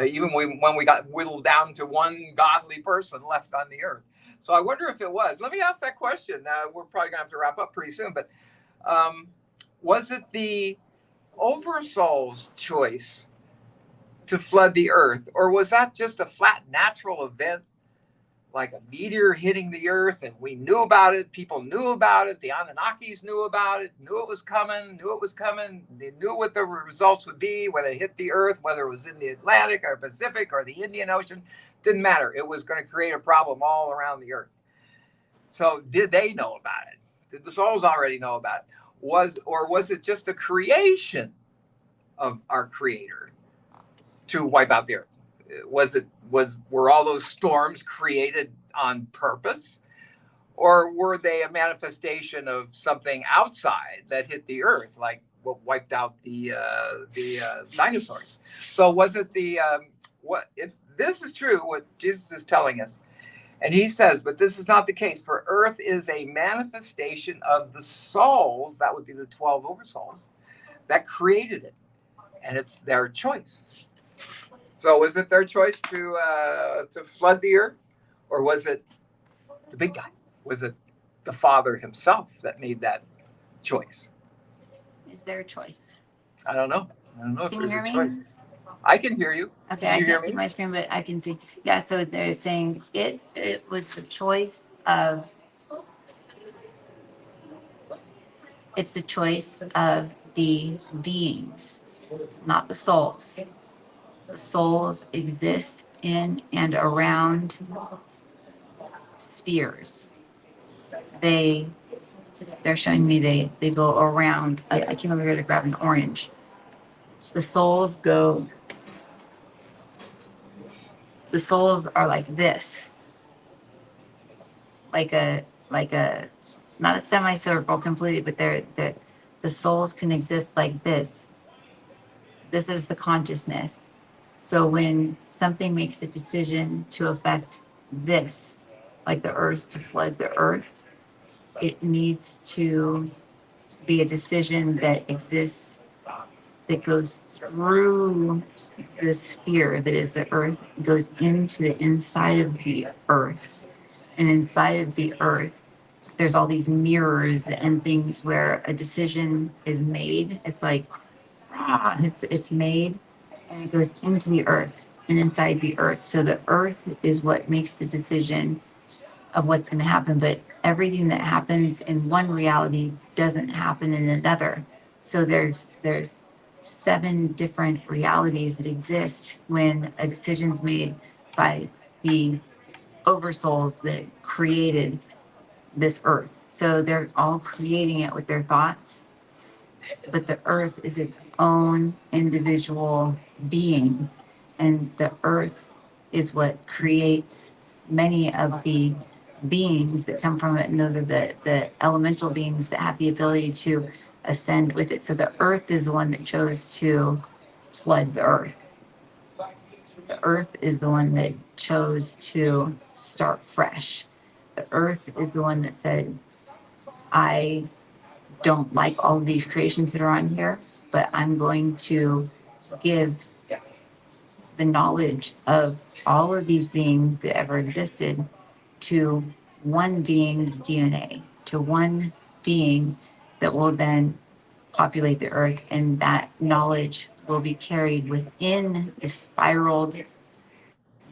even when we got whittled down to one godly person left on the earth. So I wonder if it was. Let me ask that question. We're probably gonna have to wrap up pretty soon, but was it the oversoul's choice to flood the earth, or was that just a flat natural event, like a meteor hitting the earth, and we knew about it? People knew about it. The Anunnakis knew about it, knew it was coming. They knew what the results would be when it hit the earth, whether it was in the Atlantic or Pacific or the Indian Ocean. Didn't matter. It was going to create a problem all around the earth. So did they know about it? Did the souls already know about it? Was it just a creation of our Creator to wipe out the earth? Were all those storms created on purpose, or were they a manifestation of something outside that hit the earth, like what wiped out the dinosaurs? So was it what if this is true, what Jesus is telling us? And he says, but this is not the case, for earth is a manifestation of the souls, that would be the 12 oversouls, that created it. And it's their choice. So was it their choice to flood the earth? Or was it the big guy? Was it the Father himself that made that choice? It's their choice. I don't know. Can you hear me? Choice. I can hear you. Okay, Can you I hear can't see me? my screen, but I can see. Yeah, so they're saying it was the choice of, it's the choice of the beings, not the souls. The souls exist in and around spheres. They're showing me they go around. I came over here to grab an orange. The souls go, the souls are like this, like a not a semicircle completely, but they're The souls can exist like this. This is the consciousness. So when something makes a decision to affect this, like the earth, to flood the earth, it needs to be a decision that exists, that goes through the sphere that is the earth, goes into the inside of the earth. And inside of the earth, there's all these mirrors and things where a decision is made. It's like, it's made and it goes into the earth and inside the earth. So the earth is what makes the decision of what's going to happen, but everything that happens in one reality doesn't happen in another. So there's 7 different realities that exist when a decision's made by the oversouls that created this earth. So they're all creating it with their thoughts, but the earth is its own individual being, and the earth is what creates many of the beings that come from it, and those are the elemental beings that have the ability to ascend with it. So the earth is the one that chose to flood the earth. The earth is the one that chose to start fresh. The earth is the one that said, I don't like all of these creations that are on here, but I'm going to give the knowledge of all of these beings that ever existed to one being's DNA, to one being that will then populate the earth, and that knowledge will be carried within the spiraled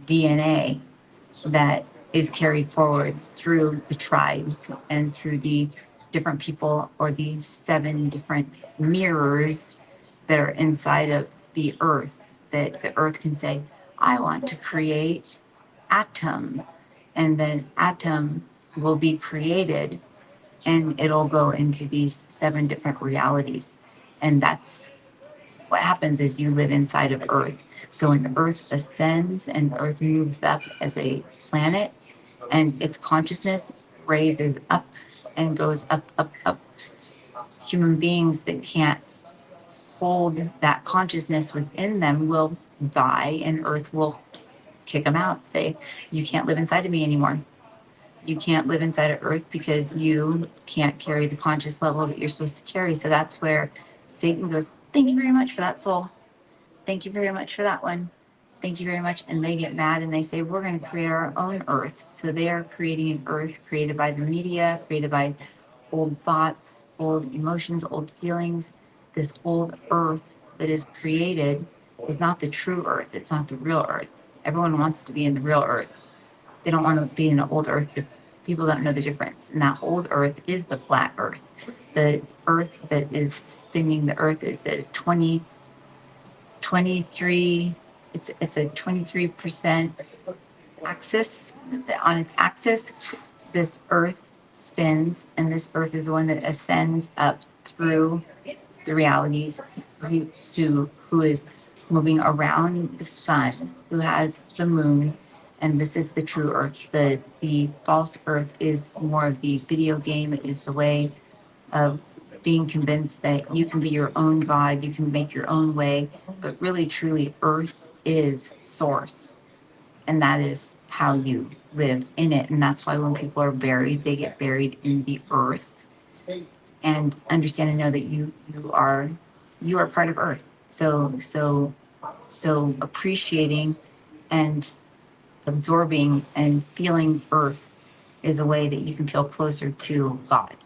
DNA that is carried forward through the tribes and through the different people, or the 7 different mirrors that are inside of the earth, that the earth can say, I want to create atom, and then atom will be created and it'll go into these 7 different realities. And that's what happens is you live inside of earth. So when earth ascends and earth moves up as a planet, and its consciousness raises up and goes up, up, up, human beings that can't hold that consciousness within them will die, and earth will kick them out, say, you can't live inside of me anymore. You can't live inside of earth because you can't carry the conscious level that you're supposed to carry. So that's where Satan goes, thank you very much for that soul. Thank you very much for that one. Thank you very much. And they get mad and they say, we're going to create our own earth. So they are creating an earth created by the media, created by old thoughts, old emotions, old feelings. This old earth that is created is not the true earth. It's not the real earth. Everyone wants to be in the real earth. They don't want to be in the old earth. People don't know the difference. And that old earth is the flat earth. The earth that is spinning the earth is a 23, it's a 23% axis. On its axis, this earth spins, and this earth is the one that ascends up through the realities. Su, who is moving around the sun, who has the moon, and this is the true earth. The false earth is more of the video game. It is the way of being convinced that you can be your own God, you can make your own way, but really, truly, earth is source. And that is how you live in it. And that's why when people are buried, they get buried in the earth. And understand and know that you are part of earth. So appreciating and absorbing and feeling earth is a way that you can feel closer to God.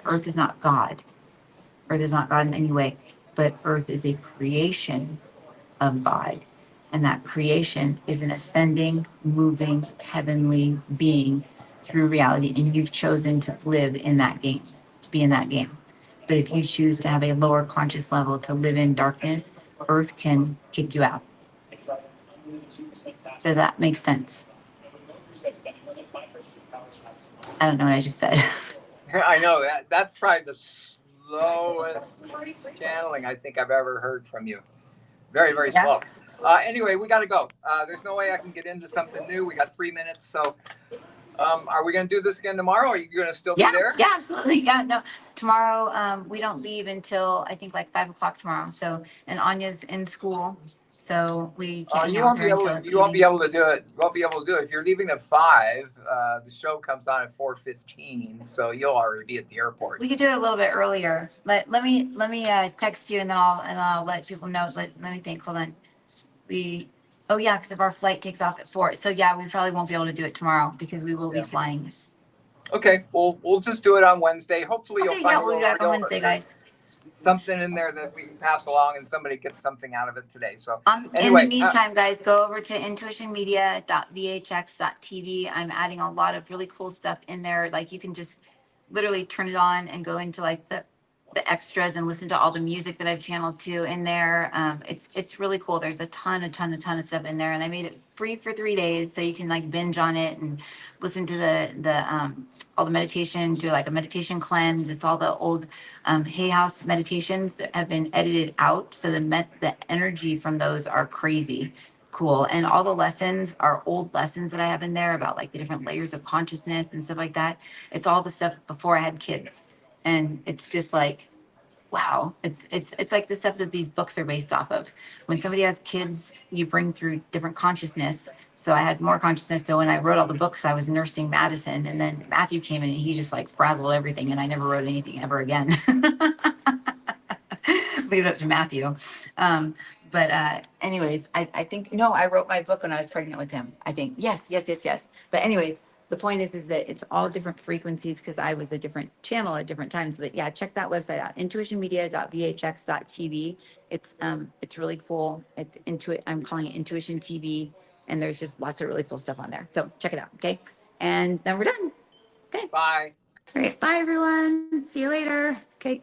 Earth is not God. Earth is not God in any way, but earth is a creation of God. And that creation is an ascending, moving, heavenly being through reality. And you've chosen to live in that game, to be in that game. But if you choose to have a lower conscious level, to live in darkness, earth can kick you out. Does that make sense? I don't know what I just said. I know that's probably the slowest channeling I think I've ever heard from you. Very, very Yeah. slow. Anyway, we got to go. There's no way I can get into something new. We got 3 minutes. So Are we going to do this again tomorrow? Are you going to still be Yeah, there? yeah, absolutely. Yeah, no. Tomorrow, we don't leave until I think like 5 o'clock tomorrow. So, and Anya's in school, so we can't hang You out won't with be her able until to. You won't be evenings. able to do it. You won't be able to do it. If you're leaving at 5, the show comes on at 4:15, so you'll already be at the airport. We could do it a little bit earlier. Let me text you and then I'll let people know. Let me think. Hold on. We oh yeah, because if our flight takes off at 4, so yeah, we probably won't be able to do it tomorrow because we will be Yeah. flying. Okay, we'll just do it on Wednesday. Hopefully, you'll Okay, find yeah, a we'll be little back on real Wednesday, guys. something in there that we can pass along, and somebody gets something out of it today. So In the anyway, meantime, guys, go over to intuitionmedia.vhx.tv. I'm adding a lot of really cool stuff in there. Like you can just literally turn it on and go into like the extras and listen to all the music that I've channeled to in there. It's really cool. There's a ton of stuff in there, and I made it free for 3 days so you can like binge on it and listen to the all the meditation, do like a meditation cleanse. It's all the old Hay House meditations that have been edited out, so the energy from those are crazy cool, and all the lessons are old lessons that I have in there about like the different layers of consciousness and stuff like that. It's all the stuff before I had kids, and it's just like wow, it's like the stuff that these books are based off of. When somebody has kids, you bring through different consciousness. So I had more consciousness. So when I wrote all the books, I was nursing Madison, and then Matthew came in and he just like frazzled everything, and I never wrote anything ever again. Leave it up to Matthew. But anyways, I think no, I wrote my book when I was pregnant with him. I think yes. But anyways, the point is that it's all different frequencies because I was a different channel at different times. But yeah, check that website out, intuitionmedia.vhx.tv. It's really cool. It's Intuit. I'm calling it Intuition TV, and there's just lots of really cool stuff on there. So check it out. Okay, and then we're done. Okay. bye. All right. Bye everyone. See you later. Okay.